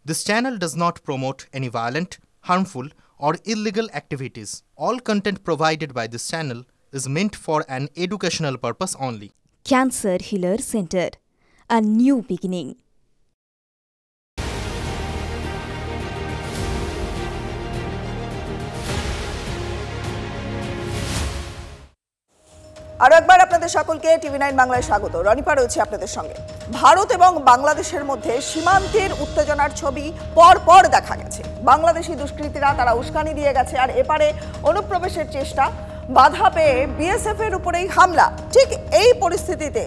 This channel does not promote any violent, harmful, or illegal activities. All content provided by this channel is meant for an educational purpose only. Cancer Healer Center, a new beginning. আরো একবার আপনাদের সকলকে টিভি9 বাংলায় স্বাগত। রনিপা রয়েছে আপনাদের সঙ্গে। ভারত এবং বাংলাদেশের মধ্যে সীমান্তের উত্তেজনার ছবি পর দেখা গেছে। বাংলাদেশি দুষ্কৃতীরা তারা উস্কানি দিয়ে গেছে, আর এপারে অনুপ্রবেশের চেষ্টা, বাধা পেয়ে বিএসএফ এর উপরেই হামলা। ঠিক এই পরিস্থিতিতে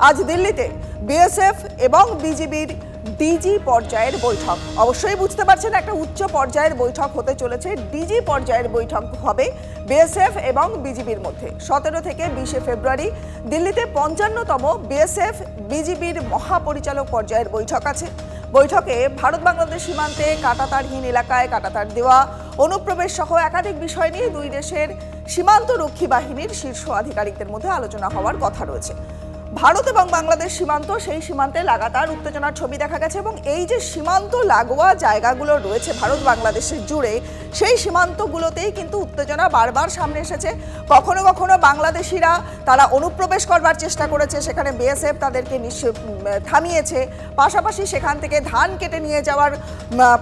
আজ দিল্লিতে বিএসএফ এবং বিজিবির ডিজি পর্যায়ের বৈঠক। অবশ্যই বুঝতে পারছেন, একটা উচ্চ পর্যায়ের বৈঠক হতে চলেছে। ডিজি পর্যায়ের বৈঠক হবে বিএসএফ এবং বিজিবির মধ্যে। 17 থেকে 20 ফেব্রুয়ারি দিল্লিতে 55তম বিএসএফ বিজিবির মহাপরিচালক পর্যায়ের বৈঠক আছে। বৈঠকে ভারত বাংলাদেশ সীমান্তে কাঁটাতারহীন এলাকায় কাঁটাতার দেওয়া, অনুপ্রবেশ সহ একাধিক বিষয় নিয়ে দুই দেশের সীমান্তরক্ষী বাহিনীর শীর্ষ আধিকারিকদের মধ্যে আলোচনা হওয়ার কথা রয়েছে। ভারত এবং বাংলাদেশ সীমান্ত, সেই সীমান্তে লাগাতার উত্তেজনার ছবি দেখা গেছে এবং এই যে সীমান্ত লাগোয়া জায়গাগুলো রয়েছে ভারত বাংলাদেশের জুড়ে, সেই সীমান্তগুলোতেই কিন্তু উত্তেজনা বারবার সামনে এসেছে। কখনো কখনো বাংলাদেশিরা তারা অনুপ্রবেশ করবার চেষ্টা করেছে, সেখানে বিএসএফ তাদেরকে থামিয়েছে। পাশাপাশি সেখান থেকে ধান কেটে নিয়ে যাওয়ার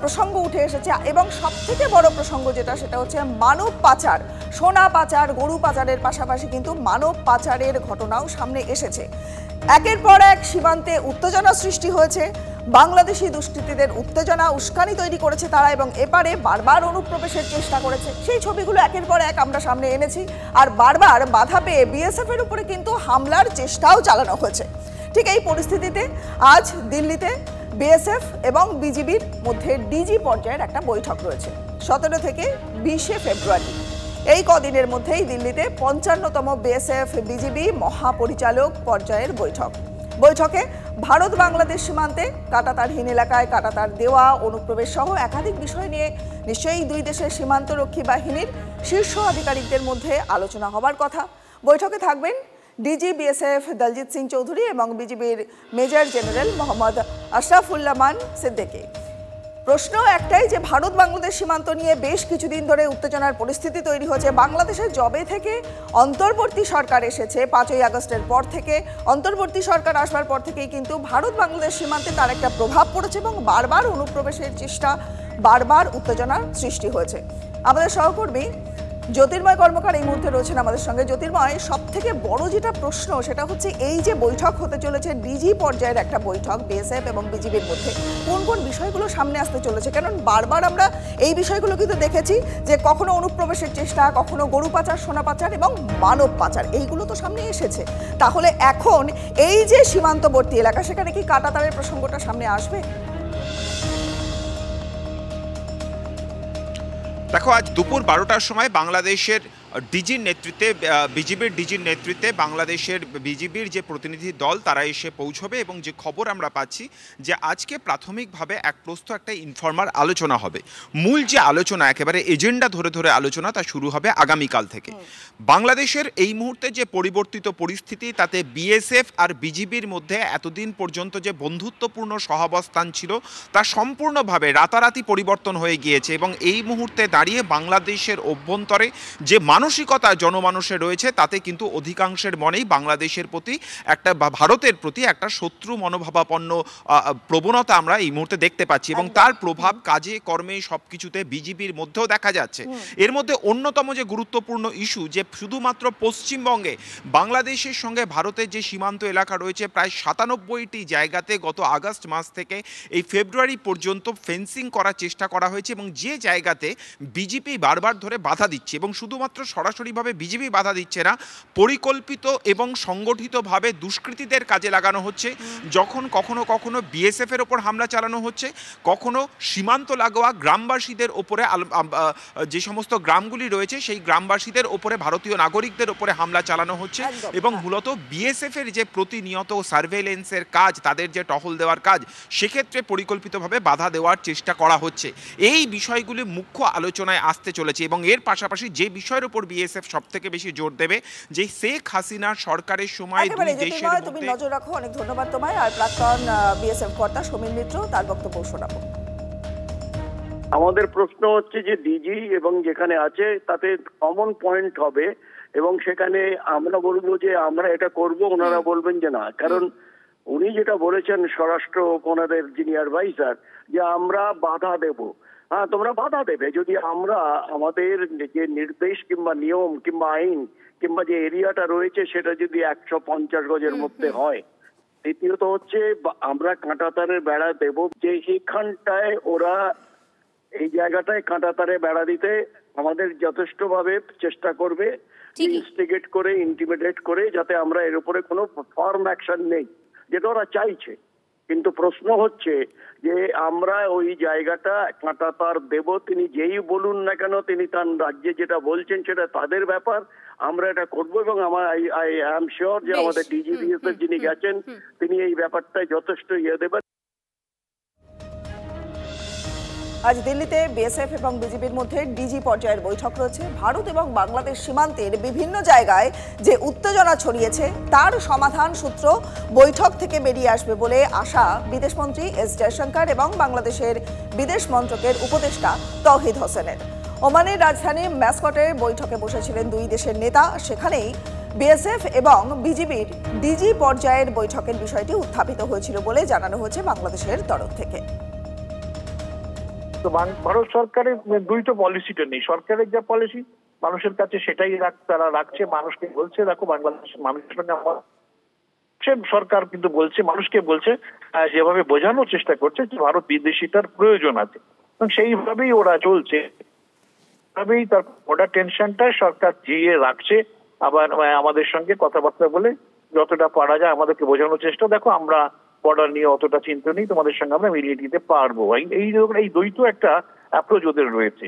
প্রসঙ্গ উঠে এসেছে এবং সবথেকে বড় প্রসঙ্গ যেটা, সেটা হচ্ছে মানব পাচার, সোনা পাচার, গরু পাচারের পাশাপাশি কিন্তু মানব পাচারের ঘটনাও সামনে এসেছে। একের পর এক সীমান্তে উত্তেজনা সৃষ্টি হয়েছে। বাংলাদেশি দুষ্কৃতীদের উত্তেজনা, উস্কানি তৈরি করেছে তারা এবং এপারে বারবার অনুপ্রবেশের চেষ্টা করেছে। সেই ছবিগুলো একের পর এক আমরা সামনে এনেছি। আর বারবার বাধা পেয়ে বিএসএফ এর উপরে কিন্তু হামলার চেষ্টাও চালানো হয়েছে। ঠিক এই পরিস্থিতিতে আজ দিল্লিতে বিএসএফ এবং বিজিবির মধ্যে ডিজি পর্যায়ের একটা বৈঠক রয়েছে 17 থেকে 20 ফেব্রুয়ারি। এই কদিনের মধ্যেই দিল্লিতে 55তম বিএসএফ বিজিবি মহাপরিচালক পর্যায়ের বৈঠক। বৈঠকে ভারত বাংলাদেশ সীমান্তে কাঁটাতারহীন এলাকায় কাঁটাতার দেওয়া, অনুপ্রবেশ সহ একাধিক বিষয় নিয়ে নিশ্চয়ই দুই দেশের সীমান্তরক্ষী বাহিনীর শীর্ষ আধিকারিকদের মধ্যে আলোচনা হবার কথা। বৈঠকে থাকবেন ডিজি বিএসএফ দলজিৎ সিং চৌধুরী এবং বিজিবির মেজর জেনারেল মোহাম্মদ আশরাফুল্লাহমান সিদ্দিকী। প্রশ্ন একটাই যে ভারত বাংলাদেশ সীমান্ত নিয়ে বেশ কিছুদিন ধরে উত্তেজনার পরিস্থিতি তৈরি হচ্ছে। বাংলাদেশের জবে থেকে অন্তর্বর্তী সরকার এসেছে, 5ই আগস্টের পর থেকে অন্তর্বর্তী সরকার আসবার পর থেকেই কিন্তু ভারত বাংলাদেশ সীমান্তে তার একটা প্রভাব পড়েছে এবং বারবার অনুপ্রবেশের চেষ্টা, বারবার উত্তেজনার সৃষ্টি হয়েছে। আমাদের সহকর্মী জ্যোতির্ময় কর্মকার এই মুহূর্তে রয়েছেন আমাদের সঙ্গে। জ্যোতির্ময়, সব থেকে বড় যেটা প্রশ্ন সেটা হচ্ছে এই যে বৈঠক হতে চলেছে, ডিজি পর্যায়ের একটা বৈঠক বিএসএফ এবং বিজিবির মধ্যে, কোন কোন বিষয়গুলো সামনে আসতে চলেছে? কারণ বারবার আমরা এই বিষয়গুলো কিন্তু দেখেছি যে কখনো অনুপ্রবেশের চেষ্টা, কখনো গরু পাচার, সোনা পাচার এবং মানব পাচার, এইগুলো তো সামনে এসেছে। তাহলে এখন এই যে সীমান্তবর্তী এলাকা, সেখানে কি কাঁটাতারের প্রসঙ্গটা সামনে আসবে? দেখো, আজ দুপুর 12টার সময় বাংলাদেশের ডিজির নেতৃত্বে, বিজিবির ডিজির নেতৃত্বে বাংলাদেশের বিজিবির যে প্রতিনিধি দল তারা এসে পৌঁছবে এবং যে খবর আমরা পাচ্ছি যে আজকে প্রাথমিকভাবে একটা ইনফর্মাল আলোচনা হবে। মূল যে আলোচনা, একেবারে এজেন্ডা ধরে আলোচনা, তা শুরু হবে আগামীকাল থেকে। বাংলাদেশের এই মুহূর্তে যে পরিবর্তিত পরিস্থিতি, তাতে বিএসএফ আর বিজিবির মধ্যে এতদিন পর্যন্ত যে বন্ধুত্বপূর্ণ সহাবস্থান ছিল তা সম্পূর্ণভাবে রাতারাতি পরিবর্তন হয়ে গিয়েছে এবং এই মুহূর্তে দাঁড়িয়ে বাংলাদেশের অভ্যন্তরে যে মানসিকতা জনমানুষের রয়েছে, তাতে কিন্তু অধিকাংশের মনেই বাংলাদেশের প্রতি একটা বা ভারতের প্রতি একটা শত্রু মনোভাবাপন্ন প্রবণতা আমরা এই মুহূর্তে দেখতে পাচ্ছি এবং তার প্রভাব কাজে কর্মে সবকিছুতে বিজিবির মধ্যেও দেখা যাচ্ছে। এর মধ্যে অন্যতম যে গুরুত্বপূর্ণ ইস্যু, যে শুধুমাত্র পশ্চিমবঙ্গে বাংলাদেশের সঙ্গে ভারতের যে সীমান্ত এলাকা রয়েছে, প্রায় 97টি জায়গাতে গত আগস্ট মাস থেকে এই ফেব্রুয়ারি পর্যন্ত ফেন্সিং করার চেষ্টা করা হয়েছে এবং যে জায়গাতে বিজেপি বারবার ধরে বাধা দিচ্ছে এবং শুধুমাত্র সরাসরিভাবে বিজেপি বাধা দিচ্ছে না, পরিকল্পিত এবং সংগঠিতভাবে দুষ্কৃতীদের কাজে লাগানো হচ্ছে। যখন কখনো বিএসএফ এর ওপর হামলা চালানো হচ্ছে, কখনো সীমান্ত লাগোয়া গ্রামবাসীদের ওপরে, যে সমস্ত গ্রামগুলি রয়েছে সেই গ্রামবাসীদের ওপরে, ভারতীয় নাগরিকদের ওপরে হামলা চালানো হচ্ছে এবং মূলত বিএসএফ এর যে প্রতিনিয়ত সার্ভেলেন্সের কাজ, তাদের যে টহল দেওয়ার কাজ, সেক্ষেত্রে পরিকল্পিতভাবে বাধা দেওয়ার চেষ্টা করা হচ্ছে। এই বিষয়গুলি মুখ্য আলোচনায় আসতে চলেছে এবং এর পাশাপাশি যে বিষয়ের উপর বিএসএফ সবথেকে বেশি জোর দেবে, যে শেখ হাসিনার সরকারের সময় দুই দেশের মধ্যে। তুমি নজর রাখো। অনেক ধন্যবাদ তোমায়। আর প্রাক্তন বিএসএফ কর্তা সমীর মিত্র, তার বক্তব্য শোনাবো। আমাদের প্রশ্ন হচ্ছে যে ডিজি এবং যেখানে আছে তাতে কমন পয়েন্ট হবে এবং সেখানে আমরা বলবো যে আমরা এটা করব, ওনারা বলবেন যে না। কারণ উনি যেটা বলেছেন স্বরাষ্ট্র ওনাদের যিনি অ্যাডভাইজার, যে আমরা বাধা দেব। হ্যাঁ, তোমরা বাধা দেবে যদি আমরা আমাদের যে নির্দেশ কিংবা নিয়ম কিংবা আইন কিংবা যে এরিয়াটা রয়েছে সেটা যদি 150 গজের মধ্যে হয়। দ্বিতীয়ত হচ্ছে আমরা কাঁটাতারের বেড়া দেব, যে এখানটায় ওরা এই জায়গাটায় কাঁটাতারে বেড়া দিতে আমাদের যথেষ্টভাবে চেষ্টা করবে, ইনস্টিগেট করে ইন্টিমিডেট করে, যাতে আমরা এর উপরে কোনো ফার্ম অ্যাকশন নেই, যেটা ওরা চাইছে। কিন্তু প্রশ্ন হচ্ছে যে আমরা ওই জায়গাটা কাঁটাতার দেব, তিনি যেই বলুন না কেন, তিনি তার রাজ্যে যেটা বলছেন সেটা তাদের ব্যাপার, আমরা এটা করবো। এবং আমার আই অ্যাম শিওর যে আমাদের ডিজিপিএস এর যিনি গেছেন তিনি এই ব্যাপারটায় যথেষ্ট দেবেন। আজ দিল্লিতে বিএসএফ এবং বিজিবির মধ্যে ডিজি পর্যায়ের বৈঠক রয়েছে। ভারত এবং বাংলাদেশ সীমান্তের বিভিন্ন জায়গায় যে উত্তেজনা ছড়িয়েছে তার সমাধান সূত্র বৈঠক থেকে বেরিয়ে আসবে বলে আশা বিদেশমন্ত্রী এস জয়শঙ্কর এবং বাংলাদেশের বিদেশ মন্ত্রকের উপদেষ্টা তৌহিদ হোসেনের। ওমানের রাজধানী ম্যাসকটে বৈঠকে বসেছিলেন দুই দেশের নেতা। সেখানেই বিএসএফ এবং বিজিবির ডিজি পর্যায়ের বৈঠকের বিষয়টি উত্থাপিত হয়েছিল বলে জানানো হয়েছে বাংলাদেশের তরফ থেকে। তো ভারত সরকারের দুইটা পলিসিটা নেই। সরকারের যা পলিসি মানুষের কাছে সেটাই তারা রাখছে, মানুষকে বলছে দেখো বাংলাদেশের মানুষের সঙ্গে সরকার কিন্তু বলছে, মানুষকে বলছে, যেভাবে বোঝানোর চেষ্টা করছে যে ভারত বিদেশিতার প্রয়োজন আছে এবং সেইভাবেই ওরা চলছে। ভাবেই তার ওটা টেনশনটা সরকার জিয়ে রাখছে। আবার আমাদের সঙ্গে কথাবার্তা বলে যতটা পারা যায় আমাদেরকে বোঝানোর চেষ্টা, দেখো আমরা বর্ডার নিয়ে অতটা চিন্তা নেই, তোমাদের সঙ্গে আমরা মিলিয়ে দিতে পারবো। এই দ্বৈত একটা অ্যাপ্রোচ ওদের রয়েছে।